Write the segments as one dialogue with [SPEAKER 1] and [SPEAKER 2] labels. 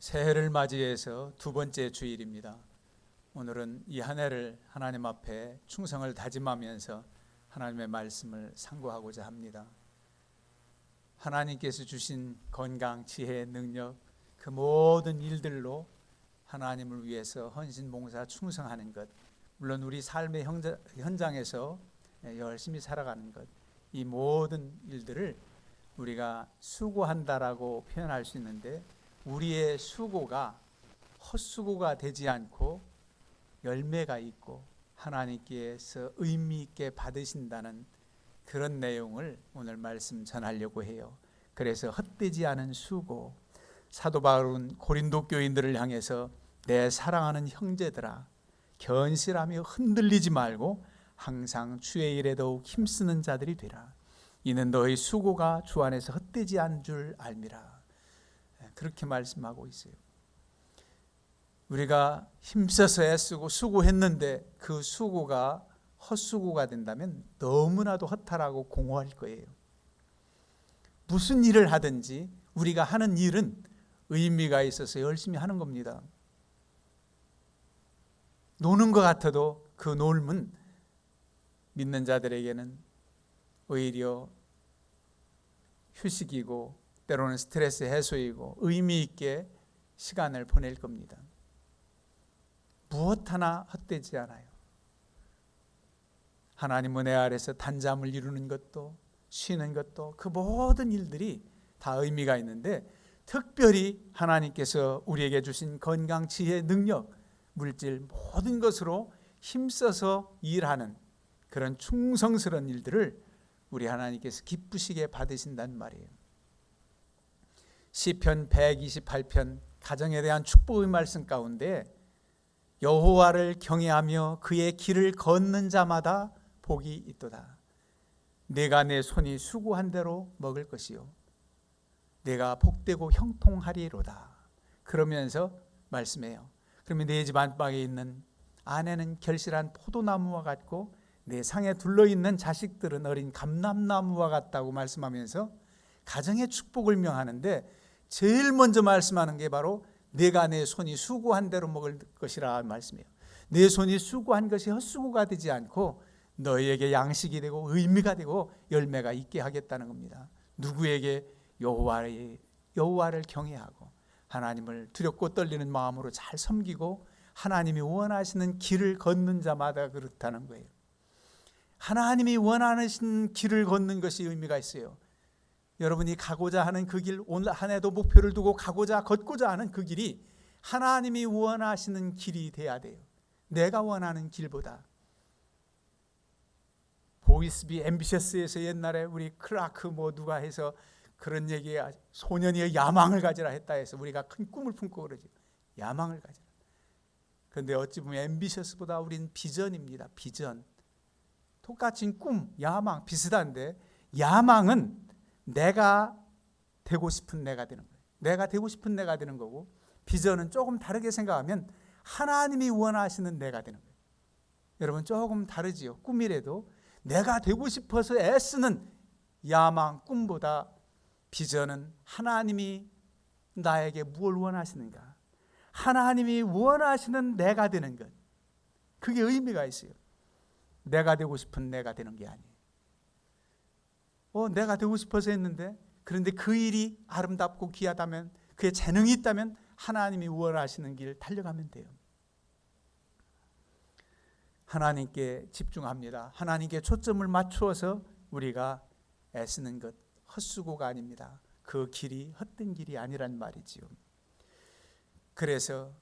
[SPEAKER 1] 새해를 맞이해서 두 번째 주일입니다. 오늘은 이 한 해를 하나님 앞에 충성을 다짐하면서 하나님의 말씀을 상고하고자 합니다. 하나님께서 주신 건강, 지혜, 능력, 그 모든 일들로 하나님을 위해서 헌신, 봉사, 충성하는 것, 물론 우리 삶의 현장에서 열심히 살아가는 것, 이 모든 일들을 우리가 수고한다라고 표현할 수 있는데, 우리의 수고가 헛수고가 되지 않고 열매가 있고 하나님께서 의미 있게 받으신다는 그런 내용을 오늘 말씀 전하려고 해요. 그래서 헛되지 않은 수고, 사도 바울은 고린도 교인들을 향해서 내 사랑하는 형제들아, 견실하며 흔들리지 말고 항상 주의 일에 더욱 힘쓰는 자들이 되라. 이는 너희 수고가 주 안에서 헛되지 않은 줄 알미라. 그렇게 말씀하고 있어요. 우리가 힘써서 애쓰고 수고했는데 그 수고가 헛수고가 된다면 너무나도 허탈하고 공허할 거예요. 무슨 일을 하든지 우리가 하는 일은 의미가 있어서 열심히 하는 겁니다. 노는 것 같아도 그 놀면 믿는 자들에게는 오히려 휴식이고 때로는 스트레스 해소이고 의미 있게 시간을 보낼 겁니다. 무엇 하나 헛되지 않아요. 하나님 은혜 아래서 단잠을 이루는 것도 쉬는 것도 그 모든 일들이 다 의미가 있는데, 특별히 하나님께서 우리에게 주신 건강, 지혜, 능력, 물질 모든 것으로 힘써서 일하는 그런 충성스러운 일들을 우리 하나님께서 기쁘시게 받으신단 말이에요. 시편 128편 가정에 대한 축복의 말씀 가운데 여호와를 경외하며 그의 길을 걷는 자마다 복이 있도다. 내가 내 손이 수고한 대로 먹을 것이요 내가 복되고 형통하리로다. 그러면서 말씀해요. 그러면 내 집 안방에 있는 아내는 결실한 포도나무와 같고 내 상에 둘러있는 자식들은 어린 감람나무와 같다고 말씀하면서 가정의 축복을 명하는데, 제일 먼저 말씀하는 게 바로 내가 내 손이 수고한 대로 먹을 것이라 말씀이에요. 내 손이 수고한 것이 헛수고가 되지 않고 너희에게 양식이 되고 의미가 되고 열매가 있게 하겠다는 겁니다. 누구에게? 여호와를 경외하고 하나님을 두렵고 떨리는 마음으로 잘 섬기고 하나님이 원하시는 길을 걷는 자마다 그렇다는 거예요. 하나님이 원하시는 길을 걷는 것이 의미가 있어요. 여러분이 가고자 하는 그 길, 오늘 한 해도 목표를 두고 걷고자 하는 그 길이 하나님이 원하시는 길이 돼야 돼요. 내가 원하는 길보다. 보이스비 앰비셔스에서 옛날에 우리 클라크 누가 해서 그런 얘기가, 소년이 야망을 가지라 했다 해서 우리가 큰 꿈을 품고 그러죠. 야망을 가지라. 그런데 어찌 보면 앰비셔스보다 우린 비전입니다. 비전. 똑같은 꿈, 야망 비슷한데, 야망은 내가 되고 싶은 내가 되는 거예요. 내가 되고 싶은 내가 되는 거고, 비전은 조금 다르게 생각하면 하나님이 원하시는 내가 되는 거예요. 여러분 조금 다르지요. 꿈이라도 내가 되고 싶어서 애쓰는 야망, 꿈보다 비전은 하나님이 나에게 무엇을 원하시는가, 하나님이 원하시는 내가 되는 것, 그게 의미가 있어요. 내가 되고 싶은 내가 되는 게 아니에요. 내가 되고 싶어서 했는데, 그런데 그 일이 아름답고 귀하다면, 그의 재능이 있다면 하나님이 원하시는 길 달려가면 돼요. 하나님께 집중합니다. 하나님께 초점을 맞추어서 우리가 애쓰는 것, 헛수고가 아닙니다. 그 길이 헛된 길이 아니란 말이지요. 그래서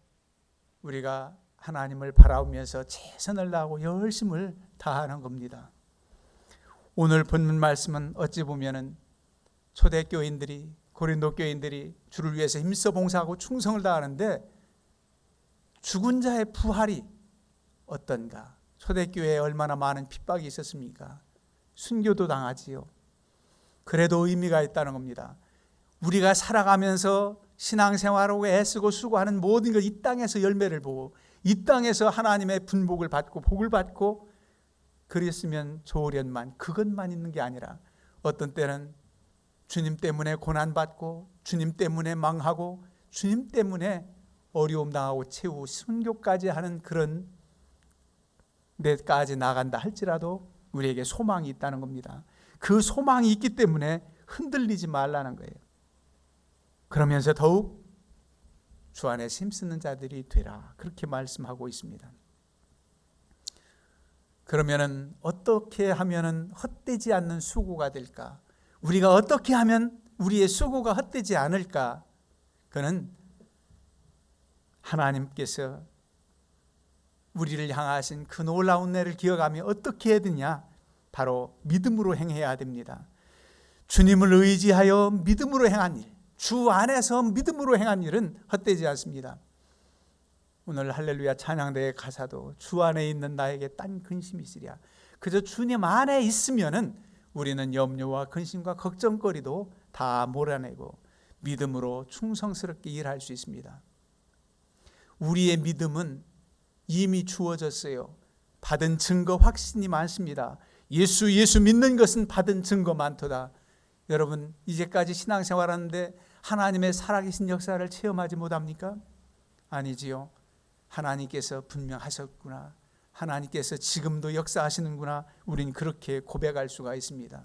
[SPEAKER 1] 우리가 하나님을 바라보면서 최선을 다하고 열심을 다하는 겁니다. 오늘 본문 말씀은 어찌 보면은 초대교인들이, 고린도 교인들이 주를 위해서 힘써 봉사하고 충성을 다하는데, 죽은 자의 부활이 어떤가? 초대교회에 얼마나 많은 핍박이 있었습니까? 순교도 당하지요. 그래도 의미가 있다는 겁니다. 우리가 살아가면서 신앙생활하고 애쓰고 수고하는 모든 것, 이 땅에서 열매를 보고 이 땅에서 하나님의 분복을 받고 복을 받고 그랬으면 좋으련만, 그것만 있는 게 아니라 어떤 때는 주님 때문에 고난받고 주님 때문에 망하고 주님 때문에 어려움 당하고 최후 순교까지 하는 그런 데까지 나간다 할지라도 우리에게 소망이 있다는 겁니다. 그 소망이 있기 때문에 흔들리지 말라는 거예요. 그러면서 더욱 주 안에 힘쓰는 자들이 되라, 그렇게 말씀하고 있습니다. 그러면은 어떻게 하면은 헛되지 않는 수고가 될까? 우리가 어떻게 하면 우리의 수고가 헛되지 않을까? 그는 하나님께서 우리를 향하신 그 놀라운 은혜를 기억하며 어떻게 해야 되냐? 바로 믿음으로 행해야 됩니다. 주님을 의지하여 믿음으로 행한 일, 주 안에서 믿음으로 행한 일은 헛되지 않습니다. 오늘 할렐루야 찬양대의 가사도 주 안에 있는 나에게 딴 근심이 있으랴. 그저 주님 안에 있으면은 우리는 염려와 근심과 걱정거리도 다 몰아내고 믿음으로 충성스럽게 일할 수 있습니다. 우리의 믿음은 이미 주어졌어요. 받은 증거 확신이 많습니다. 예수 믿는 것은 받은 증거 많도다. 여러분, 이제까지 신앙생활하는데 하나님의 살아계신 역사를 체험하지 못합니까? 아니지요. 하나님께서 분명 하셨구나, 하나님께서 지금도 역사하시는구나, 우린 그렇게 고백할 수가 있습니다.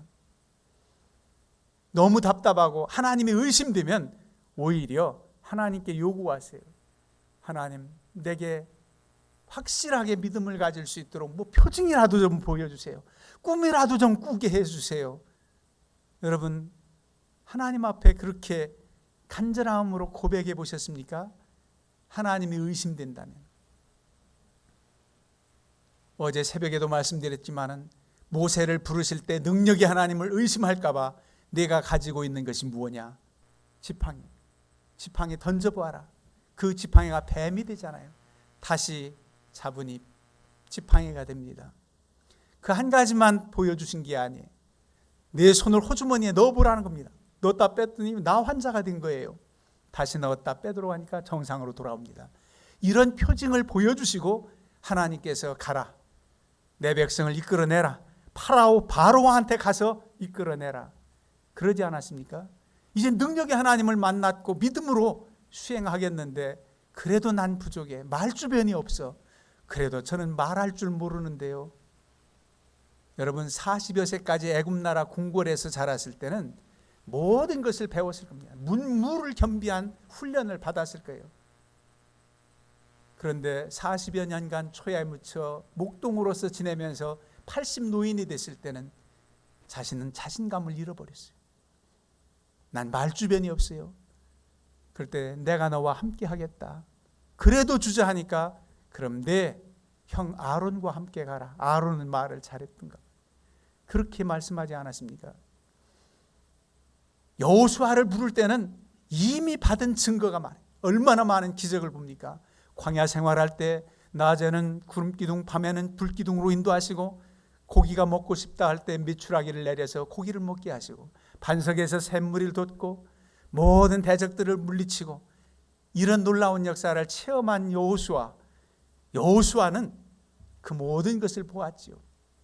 [SPEAKER 1] 너무 답답하고 하나님이 의심되면 오히려 하나님께 요구하세요. 하나님, 내게 확실하게 믿음을 가질 수 있도록 뭐 표징이라도 좀 보여주세요. 꿈이라도 좀 꾸게 해주세요. 여러분, 하나님 앞에 그렇게 간절함으로 고백해 보셨습니까? 하나님이 의심된다면. 어제 새벽에도 말씀드렸지만은 모세를 부르실 때 능력이 하나님을 의심할까 봐 내가 가지고 있는 것이 무엇이냐? 지팡이 던져보아라. 그 지팡이가 뱀이 되잖아요. 다시 잡으니 지팡이가 됩니다. 그 한 가지만 보여주신 게 아니에요. 내 손을 호주머니에 넣어보라는 겁니다. 넣었다 뺐더니 나 환자가 된 거예요. 다시 넣었다 빼도록 하니까 정상으로 돌아옵니다. 이런 표징을 보여주시고 하나님께서 가라, 내 백성을 이끌어내라, 바로한테 가서 이끌어내라, 그러지 않았습니까? 이제 능력의 하나님을 만났고 믿음으로 수행하겠는데 그래도 난 부족해, 말주변이 없어. 그래도 저는 말할 줄 모르는데요. 여러분, 40여 세까지 애굽 나라 궁궐에서 자랐을 때는 모든 것을 배웠을 겁니다. 문무를 겸비한 훈련을 받았을 거예요. 그런데 40여 년간 초야에 묻혀 목동으로서 지내면서 80 노인이 됐을 때는 자신은 자신감을 잃어버렸어요. 난 말주변이 없어요. 그럴 때 내가 너와 함께 하겠다. 그래도 주저하니까 그럼 내 형 아론과 함께 가라. 아론은 말을 잘했던가. 그렇게 말씀하지 않았습니까? 여호수아를 부를 때는 이미 받은 증거가 많아요. 얼마나 많은 기적을 봅니까? 광야 생활할 때 낮에는 구름기둥, 밤에는 불기둥으로 인도하시고, 고기가 먹고 싶다 할 때 메추라기를 내려서 고기를 먹게 하시고, 반석에서 샘물을 돋고 모든 대적들을 물리치고, 이런 놀라운 역사를 체험한 여호수아는 그 모든 것을 보았지요.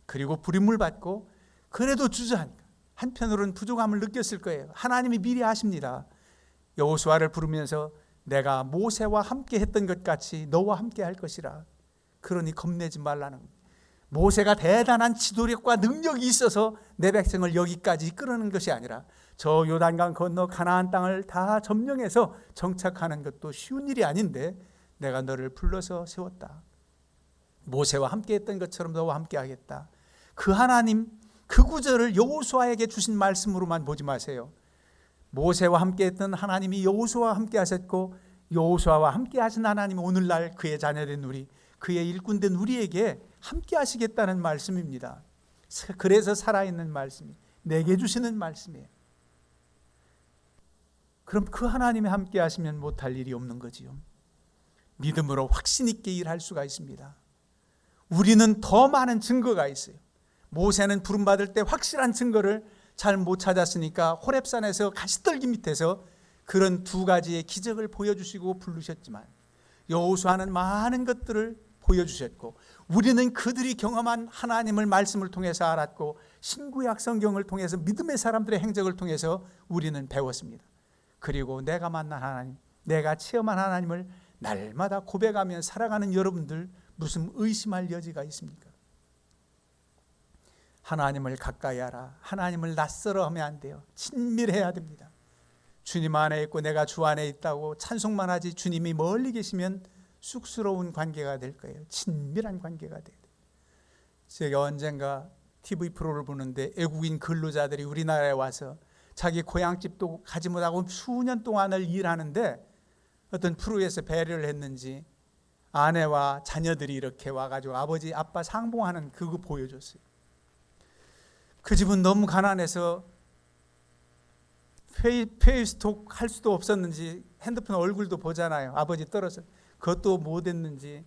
[SPEAKER 1] 그리고 부림을 받고 그래도 주저하니까 한편으로는 부족함을 느꼈을 거예요. 하나님이 미리 아십니다. 여호수아를 부르면서 내가 모세와 함께 했던 것 같이 너와 함께 할 것이라. 그러니 겁내지 말라는 겁니다. 모세가 대단한 지도력과 능력이 있어서 내 백성을 여기까지 이끌어낸 것이 아니라 저 요단강 건너 가나안 땅을 다 점령해서 정착하는 것도 쉬운 일이 아닌데 내가 너를 불러서 세웠다. 모세와 함께 했던 것처럼 너와 함께 하겠다. 그 하나님, 그 구절을 여호수아에게 주신 말씀으로만 보지 마세요. 모세와 함께 했던 하나님이 여호수아와 함께 하셨고, 여호수아와 함께 하신 하나님이 오늘날 그의 자녀된 우리, 그의 일꾼된 우리에게 함께 하시겠다는 말씀입니다. 그래서 살아있는 말씀이 내게 주시는 말씀이에요. 그럼 그 하나님이 함께 하시면 못할 일이 없는 거지요. 믿음으로 확신 있게 일할 수가 있습니다. 우리는 더 많은 증거가 있어요. 모세는 부름받을 때 확실한 증거를 잘 못 찾았으니까 호렙산에서 가시떨기 밑에서 그런 두 가지의 기적을 보여주시고 부르셨지만, 여호수아는 많은 것들을 보여주셨고, 우리는 그들이 경험한 하나님을 말씀을 통해서 알았고, 신구약 성경을 통해서 믿음의 사람들의 행적을 통해서 우리는 배웠습니다. 그리고 내가 만난 하나님, 내가 체험한 하나님을 날마다 고백하며 살아가는 여러분들 무슨 의심할 여지가 있습니까? 하나님을 가까이 하라. 하나님을 낯설어 하면 안 돼요. 친밀해야 됩니다. 주님 안에 있고 내가 주 안에 있다고 찬송만 하지 주님이 멀리 계시면 쑥스러운 관계가 될 거예요. 친밀한 관계가 돼야 돼요. 제가 언젠가 TV 프로를 보는데 외국인 근로자들이 우리나라에 와서 자기 고향집도 가지 못하고 수년 동안을 일하는데 어떤 프로에서 배려를 했는지 아내와 자녀들이 이렇게 와가지고 아버지 아빠 상봉하는 그거 보여줬어요. 그 집은 너무 가난해서 페이스톡 할 수도 없었는지 핸드폰 얼굴도 보잖아요. 아버지 떨어져 그것도 못했는지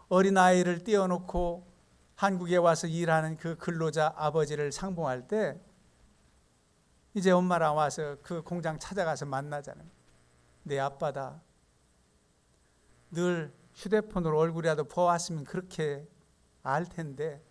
[SPEAKER 1] 어린아이를 띄워놓고 한국에 와서 일하는 그 근로자 아버지를 상봉할 때 이제 엄마랑 와서 그 공장 찾아가서 만나잖아요. 내 아빠다. 늘 휴대폰으로 얼굴이라도 보았으면 그렇게 알 텐데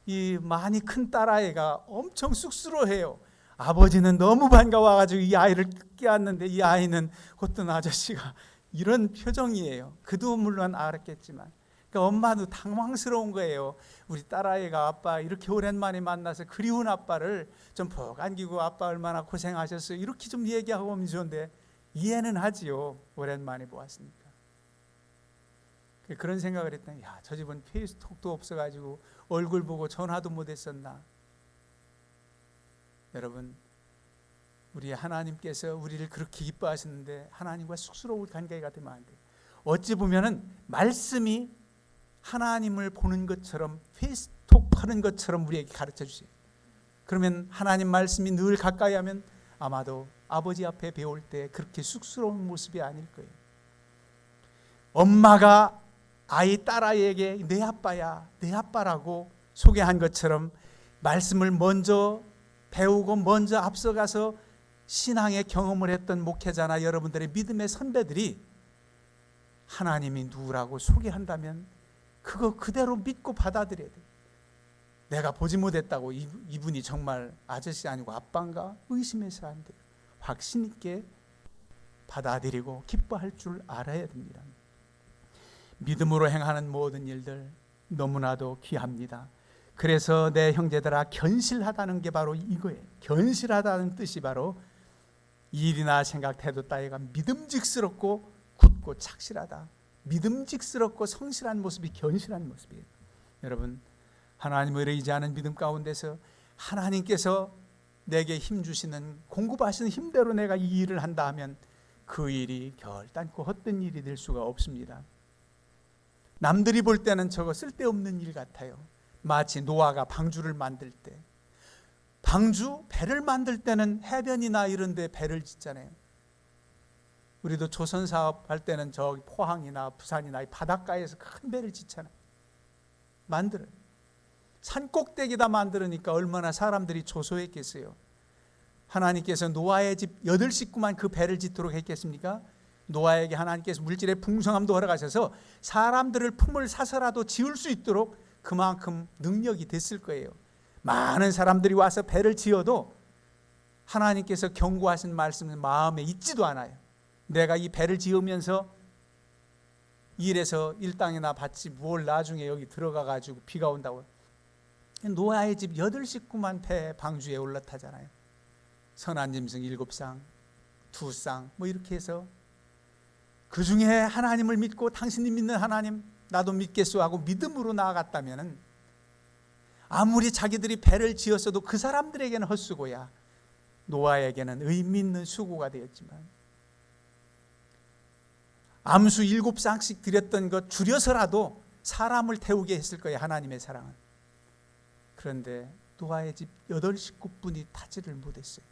[SPEAKER 1] 이 많이 큰 딸아이가 엄청 쑥스러워해요. 아버지는 너무 반가워가지고 이 아이를 껴안는데 이 아이는 어떤 아저씨가 이런 표정이에요. 그도 물론 알았겠지만 그러니까 엄마도 당황스러운 거예요. 우리 딸아이가 아빠 이렇게 오랜만에 만나서 그리운 아빠를 좀 푹 안기고 아빠 얼마나 고생하셨어요. 이렇게 좀 얘기하고 오면 좋은데 이해는 하지요. 오랜만에 보았으니까. 그런 생각을 했더니 야, 저 집은 페이스톡도 없어가지고 얼굴 보고 전화도 못했었나. 여러분, 우리 하나님께서 우리를 그렇게 기뻐하시는데 하나님과 쑥스러운 관계가 되면 안 돼요. 어찌 보면은 말씀이 하나님을 보는 것처럼 페이스톡 하는 것처럼 우리에게 가르쳐 주세요. 그러면 하나님 말씀이 늘 가까이 하면 아마도 아버지 앞에 배울 때 그렇게 쑥스러운 모습이 아닐 거예요. 엄마가 아이 딸아이에게 내 아빠야, 내 아빠라고 소개한 것처럼 말씀을 먼저 배우고 먼저 앞서가서 신앙의 경험을 했던 목회자나 여러분들의 믿음의 선배들이 하나님이 누구라고 소개한다면 그거 그대로 믿고 받아들여야 돼요. 내가 보지 못했다고 이분이 정말 아저씨 아니고 아빠인가 의심해서 안 돼요. 확신 있게 받아들이고 기뻐할 줄 알아야 됩니다. 믿음으로 행하는 모든 일들 너무나도 귀합니다. 그래서 내 형제들아 견실하다는 게 바로 이거예요. 견실하다는 뜻이 바로 일이나 생각, 태도 따위가 믿음직스럽고 굳고 착실하다. 믿음직스럽고 성실한 모습이 견실한 모습이에요. 여러분, 하나님을 의지하는 믿음 가운데서 하나님께서 내게 힘 주시는 공급하시는 힘대로 내가 이 일을 한다 하면 그 일이 결단코 헛된 일이 될 수가 없습니다. 남들이 볼 때는 저거 쓸데없는 일 같아요. 마치 노아가 방주를 만들 때 배를 만들 때는 해변이나 이런 데 배를 짓잖아요. 우리도 조선 사업할 때는 저기 포항이나 부산이나 바닷가에서 큰 배를 짓잖아요. 만들어요. 산 꼭대기다 만들으니까 얼마나 사람들이 조소했겠어요. 하나님께서 노아의 집 8식구만 그 배를 짓도록 했겠습니까? 노아에게 하나님께서 물질의 풍성함도 허락하셔서 사람들을 품을 사서라도 지을 수 있도록 그만큼 능력이 됐을 거예요. 많은 사람들이 와서 배를 지어도 하나님께서 경고하신 말씀을 마음에 잊지도 않아요. 내가 이 배를 지으면서 일에서 일당이나 받지 뭘 나중에 여기 들어가 가지고 비가 온다고. 노아의 집 8식구만 배 방주에 올라타잖아요. 선한 짐승 7쌍, 2쌍 뭐 이렇게 해서 그 중에 하나님을 믿고 당신이 믿는 하나님 나도 믿겠소 하고 믿음으로 나아갔다면 아무리 자기들이 배를 지었어도 그 사람들에게는 헛수고야 노아에게는 의미 있는 수고가 되었지만 암수 7쌍씩 드렸던 것 줄여서라도 사람을 태우게 했을 거예요. 하나님의 사랑은. 그런데 노아의 집 8식구뿐이 타지를 못했어요.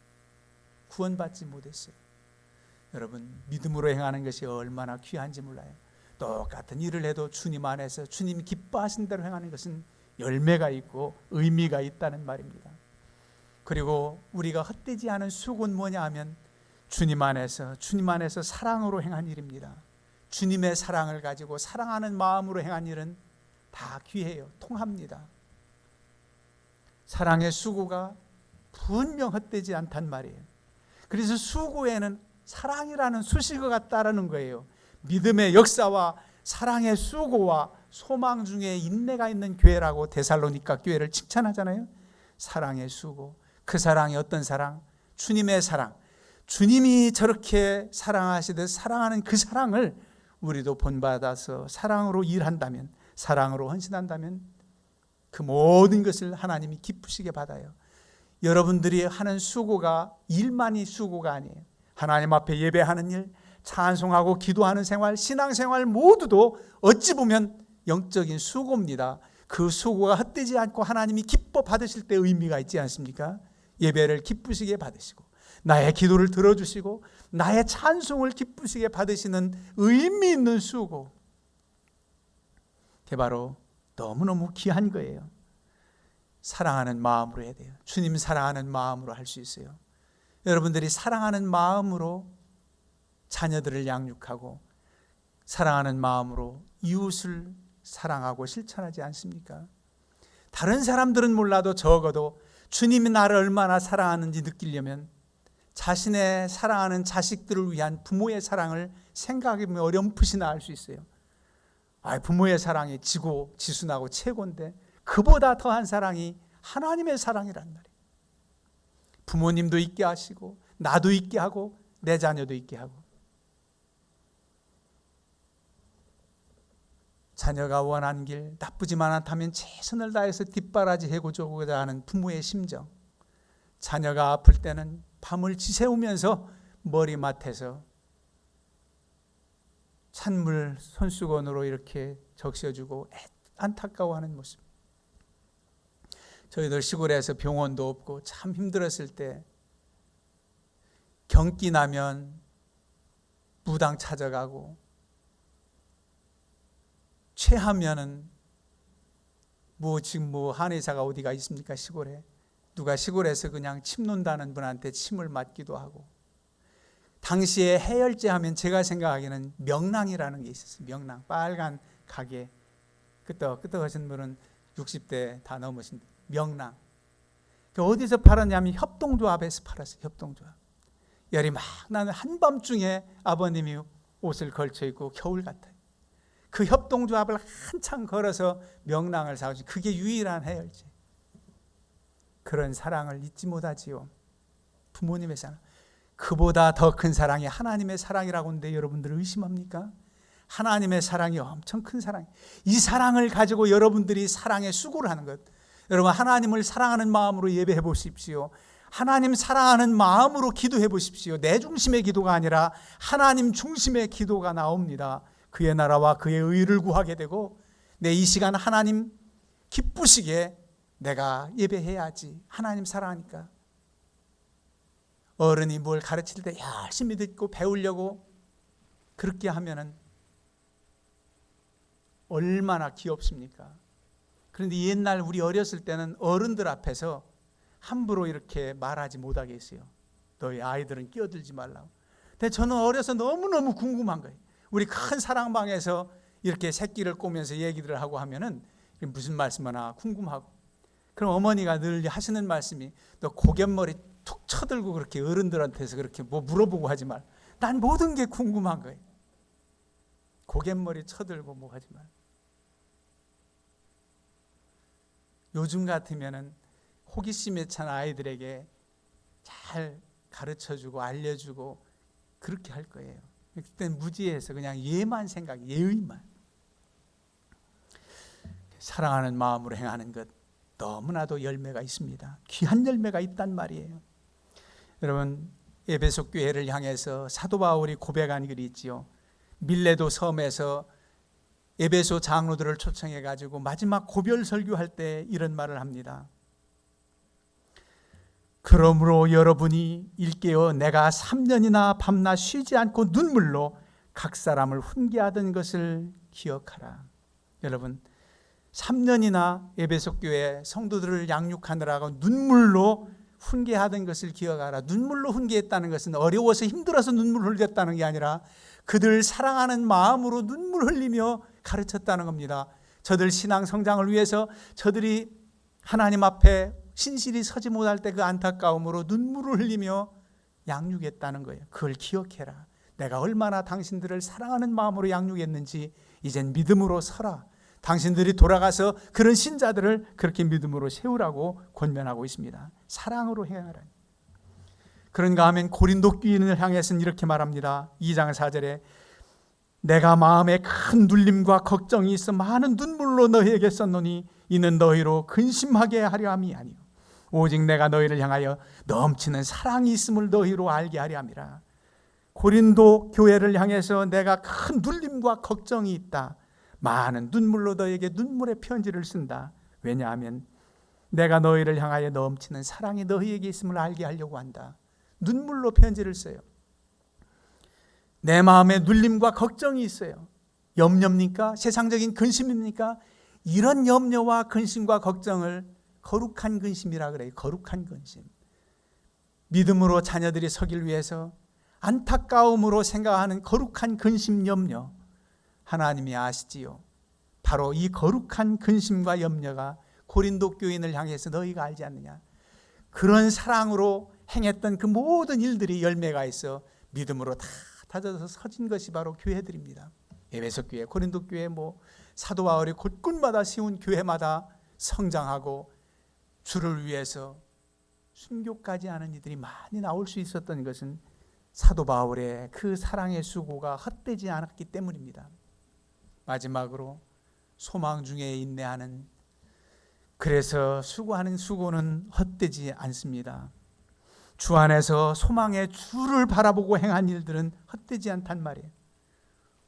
[SPEAKER 1] 구원받지 못했어요. 여러분, 믿음으로 행하는 것이 얼마나 귀한지 몰라요. 똑같은 일을 해도 주님 안에서 주님이 기뻐하신 대로 행하는 것은 열매가 있고 의미가 있다는 말입니다. 그리고 우리가 헛되지 않은 수고는 뭐냐 하면 주님 안에서 사랑으로 행한 일입니다. 주님의 사랑을 가지고 사랑하는 마음으로 행한 일은 다 귀해요. 통합니다. 사랑의 수고가 분명 헛되지 않단 말이에요. 그래서 수고에는 사랑이라는 수식어가 따르는 거예요. 믿음의 역사와 사랑의 수고와 소망 중에 인내가 있는 교회라고 데살로니가 교회를 칭찬하잖아요. 사랑의 수고. 그 사랑이 어떤 사랑? 주님의 사랑. 주님이 저렇게 사랑하시듯 사랑하는 그 사랑을 우리도 본받아서 사랑으로 일한다면, 사랑으로 헌신한다면 그 모든 것을 하나님이 기쁘시게 받아요. 여러분들이 하는 수고가 일만이 수고가 아니에요. 하나님 앞에 예배하는 일, 찬송하고 기도하는 생활, 신앙생활 모두도 어찌 보면 영적인 수고입니다. 그 수고가 헛되지 않고 하나님이 기뻐 받으실 때 의미가 있지 않습니까? 예배를 기쁘시게 받으시고 나의 기도를 들어주시고 나의 찬송을 기쁘시게 받으시는 의미 있는 수고, 그게 바로 너무너무 귀한 거예요. 사랑하는 마음으로 해야 돼요. 주님 사랑하는 마음으로 할 수 있어요. 여러분들이 사랑하는 마음으로 자녀들을 양육하고 사랑하는 마음으로 이웃을 사랑하고 실천하지 않습니까? 다른 사람들은 몰라도 적어도 주님이 나를 얼마나 사랑하는지 느끼려면 자신의 사랑하는 자식들을 위한 부모의 사랑을 생각하면 어렴풋이나 알 수 있어요. 부모의 사랑이 지순하고 최고인데 그보다 더한 사랑이 하나님의 사랑이란 말이에요. 부모님도 있게 하시고 나도 있게 하고 내 자녀도 있게 하고, 자녀가 원하는 길 나쁘지만 않다면 최선을 다해서 뒷바라지 해주고자 하는 부모의 심정, 자녀가 아플 때는 밤을 지새우면서 머리맡에서 찬물 손수건으로 이렇게 적셔주고 안타까워하는 모습. 저희들 시골에서 병원도 없고 참 힘들었을 때 경기 나면 무당 찾아가고, 체하면은 지금 한의사가 어디가 있습니까? 시골에 누가 시골에서 그냥 침 논다는 분한테 침을 맞기도 하고, 당시에 해열제 하면 제가 생각하기에는 명랑이라는 게 있었어요. 명랑, 빨간 가게, 끄떡끄떡하신 분은 60대 다 넘으신 명랑. 어디서 팔았냐면 협동조합에서 팔았어요. 협동조합. 열이 막 나는 한밤중에 아버님이 옷을 걸쳐 입고 겨울 같아요. 그 협동조합을 한참 걸어서 명랑을 사오시. 그게 유일한 해열제. 그런 사랑을 잊지 못하지요. 부모님의 사랑. 그보다 더 큰 사랑이 하나님의 사랑이라고 하는데 여러분들 의심합니까? 하나님의 사랑이 엄청 큰 사랑. 이 사랑을 가지고 여러분들이 사랑의 수고를 하는 것. 여러분, 하나님을 사랑하는 마음으로 예배해 보십시오. 하나님 사랑하는 마음으로 기도해 보십시오. 내 중심의 기도가 아니라 하나님 중심의 기도가 나옵니다. 그의 나라와 그의 의를 구하게 되고, 내 이 시간 하나님 기쁘시게 내가 예배해야지. 하나님 사랑하니까. 어른이 뭘 가르칠 때 열심히 듣고 배우려고 그렇게 하면은 얼마나 귀엽습니까? 그런데 옛날 우리 어렸을 때는 어른들 앞에서 함부로 이렇게 말하지 못하게 했어요. 너희 아이들은 끼어들지 말라고. 근데 저는 어려서 너무너무 궁금한 거예요. 우리 큰 사랑방에서 이렇게 새끼를 꼬면서 얘기들을 하고 하면은 무슨 말씀하나 궁금하고, 그럼 어머니가 늘 하시는 말씀이 너 고갯머리 툭 쳐들고 그렇게 어른들한테서 그렇게 물어보고 하지 말. 난 모든 게 궁금한 거예요. 고갯머리 쳐들고 하지 말. 요즘 같으면은 호기심에 찬 아이들에게 잘 가르쳐주고 알려주고 그렇게 할 거예요. 그때는 무지해서 그냥 예만 생각, 예의만. 사랑하는 마음으로 행하는 것 너무나도 열매가 있습니다. 귀한 열매가 있단 말이에요. 여러분, 에베소 교회를 향해서 사도 바울이 고백한 글이 있지요. 밀레도 섬에서 에베소 장로들을 초청해 가지고 마지막 고별 설교할 때 이런 말을 합니다. 그러므로 여러분이 일깨어 내가 3년이나 밤낮 쉬지 않고 눈물로 각 사람을 훈계하던 것을 기억하라. 여러분, 3년이나 에베소 교회 성도들을 양육하느라고 눈물로 훈계하던 것을 기억하라. 눈물로 훈계했다는 것은 어려워서 힘들어서 눈물 흘렸다는 게 아니라 그들 사랑하는 마음으로 눈물 흘리며 가르쳤다는 겁니다. 저들 신앙 성장을 위해서 저들이 하나님 앞에 신실히 서지 못할 때 그 안타까움으로 눈물을 흘리며 양육했다는 거예요. 그걸 기억해라. 내가 얼마나 당신들을 사랑하는 마음으로 양육했는지 이젠 믿음으로 서라. 당신들이 돌아가서 그런 신자들을 그렇게 믿음으로 세우라고 권면하고 있습니다. 사랑으로 행하라. 그런가 하면 고린도 교인을 향해서는 이렇게 말합니다. 2장 4절에 내가 마음에 큰 눌림과 걱정이 있어 많은 눈물로 너희에게 썼노니 이는 너희로 근심하게 하려 함이 아니요 오직 내가 너희를 향하여 넘치는 사랑이 있음을 너희로 알게 하려 함이라. 고린도 교회를 향해서 내가 큰 눌림과 걱정이 있다. 많은 눈물로 너희에게 눈물의 편지를 쓴다. 왜냐하면 내가 너희를 향하여 넘치는 사랑이 너희에게 있음을 알게 하려고 한다. 눈물로 편지를 써요. 내 마음에 눌림과 걱정이 있어요. 염려입니까? 세상적인 근심입니까? 이런 염려와 근심과 걱정을 거룩한 근심이라 그래요. 거룩한 근심. 믿음으로 자녀들이 서길 위해서 안타까움으로 생각하는 거룩한 근심, 염려. 하나님이 아시지요. 바로 이 거룩한 근심과 염려가 고린도 교인을 향해서 너희가 알지 않느냐. 그런 사랑으로 행했던 그 모든 일들이 열매가 있어 믿음으로 다 다져서 서진 것이 바로 교회들입니다. 에베소 교회, 고린도 교회, 사도 바울이 곳곳마다 세운 교회마다 성장하고 주를 위해서 순교까지 하는 이들이 많이 나올 수 있었던 것은 사도 바울의 그 사랑의 수고가 헛되지 않았기 때문입니다. 마지막으로 소망 중에 인내하는, 그래서 수고하는 수고는 헛되지 않습니다. 주 안에서 소망의 주를 바라보고 행한 일들은 헛되지 않단 말이에요.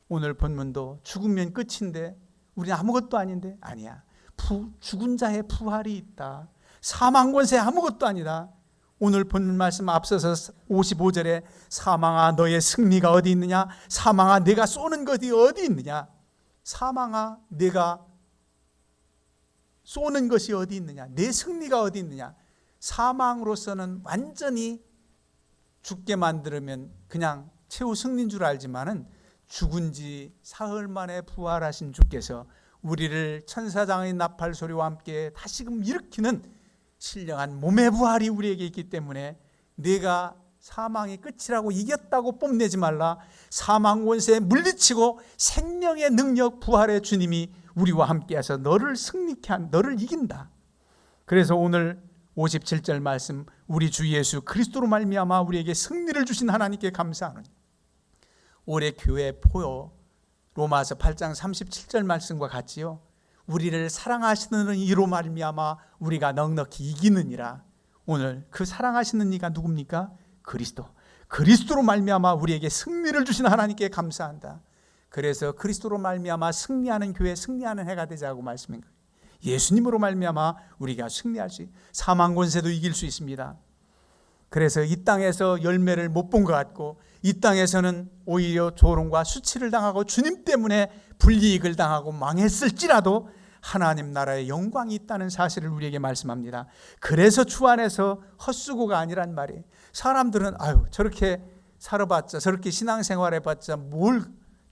[SPEAKER 1] 오늘 본문도 죽으면 끝인데 우리는 아무것도 아닌데, 아니야. 죽은 자의 부활이 있다. 사망 권세 아무것도 아니다. 오늘 본문 말씀 앞서서 55절에 사망아 너의 승리가 어디 있느냐? 사망아 내가 쏘는 것이 어디 있느냐? 사망아 내가 쏘는 것이 어디 있느냐? 내 승리가 어디 있느냐? 사망으로서는 완전히 죽게 만들면 그냥 최후 승리인 줄 알지만은 죽은 지 사흘 만에 부활하신 주께서 우리를 천사장의 나팔 소리와 함께 다시금 일으키는 신령한 몸의 부활이 우리에게 있기 때문에 내가 사망의 끝이라고 이겼다고 뽐내지 말라. 사망 권세에 물리치고 생명의 능력 부활의 주님이 우리와 함께해서 너를 승리케 한, 너를 이긴다. 그래서 오늘 57절 말씀, 우리 주 예수 그리스도로 말미암아 우리에게 승리를 주신 하나님께 감사하노니. 올해 교회 포요 로마서 8장 37절 말씀과 같지요. 우리를 사랑하시는 이로 말미암아 우리가 넉넉히 이기느니라. 오늘 그 사랑하시는 이가 누굽니까? 그리스도로 말미암아 우리에게 승리를 주신 하나님께 감사한다. 그래서 그리스도로 말미암아 승리하는 교회, 승리하는 해가 되자고 말씀인 거예요. 예수님으로 말미암아 우리가 승리할 수, 사망 권세도 이길 수 있습니다. 그래서 이 땅에서 열매를 못 본 것 같고 이 땅에서는 오히려 조롱과 수치를 당하고 주님 때문에 불이익을 당하고 망했을지라도 하나님 나라의 영광이 있다는 사실을 우리에게 말씀합니다. 그래서 주 안에서 헛수고가 아니란 말이에요. 사람들은 저렇게 살아봤자, 저렇게 신앙생활 해봤자 뭘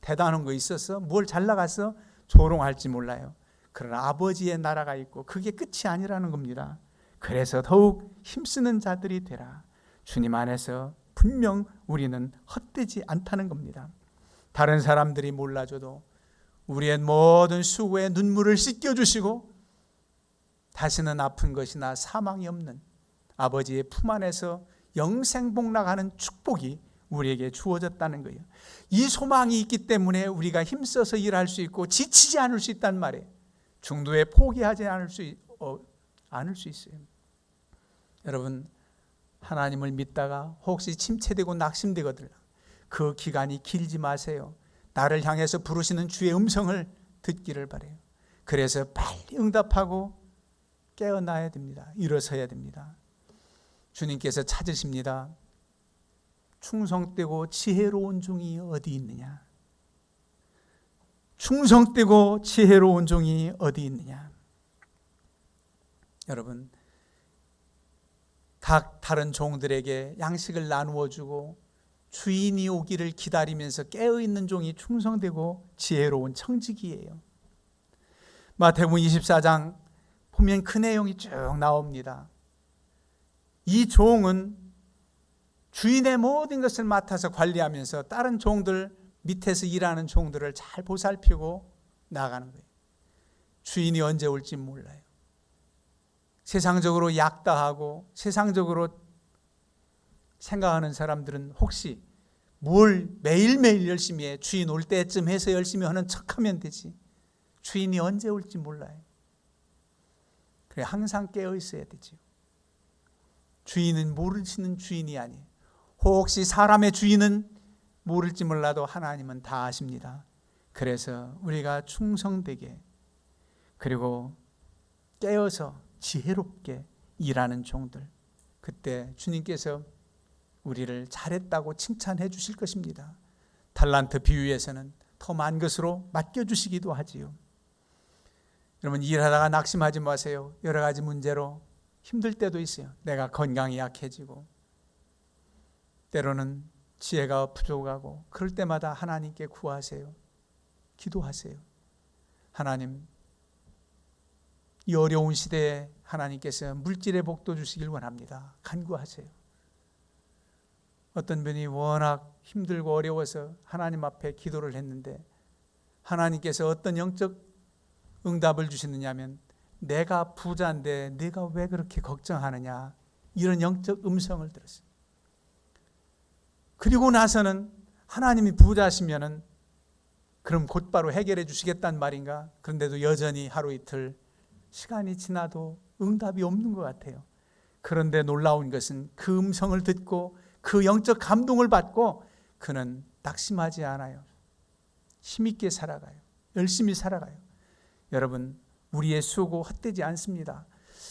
[SPEAKER 1] 대단한 거 있었어? 뭘 잘 나갔어? 조롱할지 몰라요. 그러나 아버지의 나라가 있고 그게 끝이 아니라는 겁니다. 그래서 더욱 힘쓰는 자들이 되라. 주님 안에서 분명 우리는 헛되지 않다는 겁니다. 다른 사람들이 몰라줘도 우리의 모든 수고에 눈물을 씻겨주시고 다시는 아픈 것이나 사망이 없는 아버지의 품 안에서 영생복락하는 축복이 우리에게 주어졌다는 거예요. 이 소망이 있기 때문에 우리가 힘써서 일할 수 있고 지치지 않을 수 있단 말이에요. 중도에 포기하지 않을 수 있어요. 여러분, 하나님을 믿다가 혹시 침체되고 낙심되거든요. 그 기간이 길지 마세요. 나를 향해서 부르시는 주의 음성을 듣기를 바라요. 그래서 빨리 응답하고 깨어나야 됩니다. 일어서야 됩니다. 주님께서 찾으십니다. 충성되고 지혜로운 종이 어디 있느냐? 충성되고 지혜로운 종이 어디 있느냐? 여러분, 각 다른 종들에게 양식을 나누어 주고 주인이 오기를 기다리면서 깨어있는 종이 충성되고 지혜로운 청지기예요. 마태복음 24장 보면 그 내용이 쭉 나옵니다. 이 종은 주인의 모든 것을 맡아서 관리하면서 다른 종들, 밑에서 일하는 종들을 잘 보살피고 나가는 거예요. 주인이 언제 올지 몰라요. 세상적으로 약다하고 세상적으로 생각하는 사람들은 혹시 뭘 매일매일 열심히 해, 주인 올 때쯤 해서 열심히 하는 척하면 되지, 주인이 언제 올지 몰라요. 그래, 항상 깨어 있어야 되죠. 주인은 모르시는 주인이 아니에요. 혹시 사람의 주인은 모를지 몰라도 하나님은 다 아십니다. 그래서 우리가 충성되게, 그리고 깨어서 지혜롭게 일하는 종들, 그때 주님께서 우리를 잘했다고 칭찬해 주실 것입니다. 달란트 비유에서는 더 많은 것으로 맡겨주시기도 하지요. 여러분, 일하다가 낙심하지 마세요. 여러 가지 문제로 힘들 때도 있어요. 내가 건강이 약해지고 때로는 지혜가 부족하고, 그럴 때마다 하나님께 구하세요. 기도하세요. 하나님, 이 어려운 시대에 하나님께서 물질의 복도 주시길 원합니다. 간구하세요. 어떤 분이 워낙 힘들고 어려워서 하나님 앞에 기도를 했는데 하나님께서 어떤 영적 응답을 주시느냐면, 내가 부자인데 네가 왜 그렇게 걱정하느냐, 이런 영적 음성을 들었어요. 그리고 나서는 하나님이 부자시면은 그럼 곧바로 해결해 주시겠다는 말인가? 그런데도 여전히 하루 이틀 시간이 지나도 응답이 없는 것 같아요. 그런데 놀라운 것은 그 음성을 듣고 그 영적 감동을 받고 그는 낙심하지 않아요. 힘있게 살아가요. 열심히 살아가요. 여러분, 우리의 수고 헛되지 않습니다.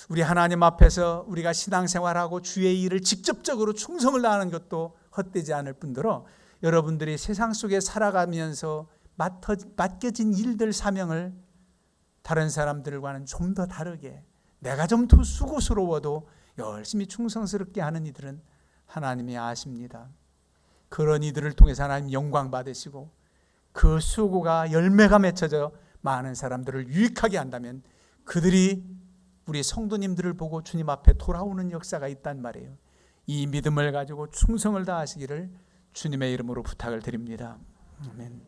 [SPEAKER 1] 우리 하나님 앞에서 우리가 신앙생활하고 주의 일을 직접적으로 충성을 다하는 것도 헛되지 않을 뿐더러 여러분들이 세상 속에 살아가면서 맡겨진 일들, 사명을 다른 사람들과는 좀 더 다르게, 내가 좀 더 수고스러워도 열심히 충성스럽게 하는 이들은 하나님이 아십니다. 그런 이들을 통해서 하나님 영광 받으시고 그 수고가 열매가 맺혀져 많은 사람들을 유익하게 한다면 그들이 우리 성도님들을 보고 주님 앞에 돌아오는 역사가 있단 말이에요. 이 믿음을 가지고 충성을 다하시기를 주님의 이름으로 부탁을 드립니다. 아멘.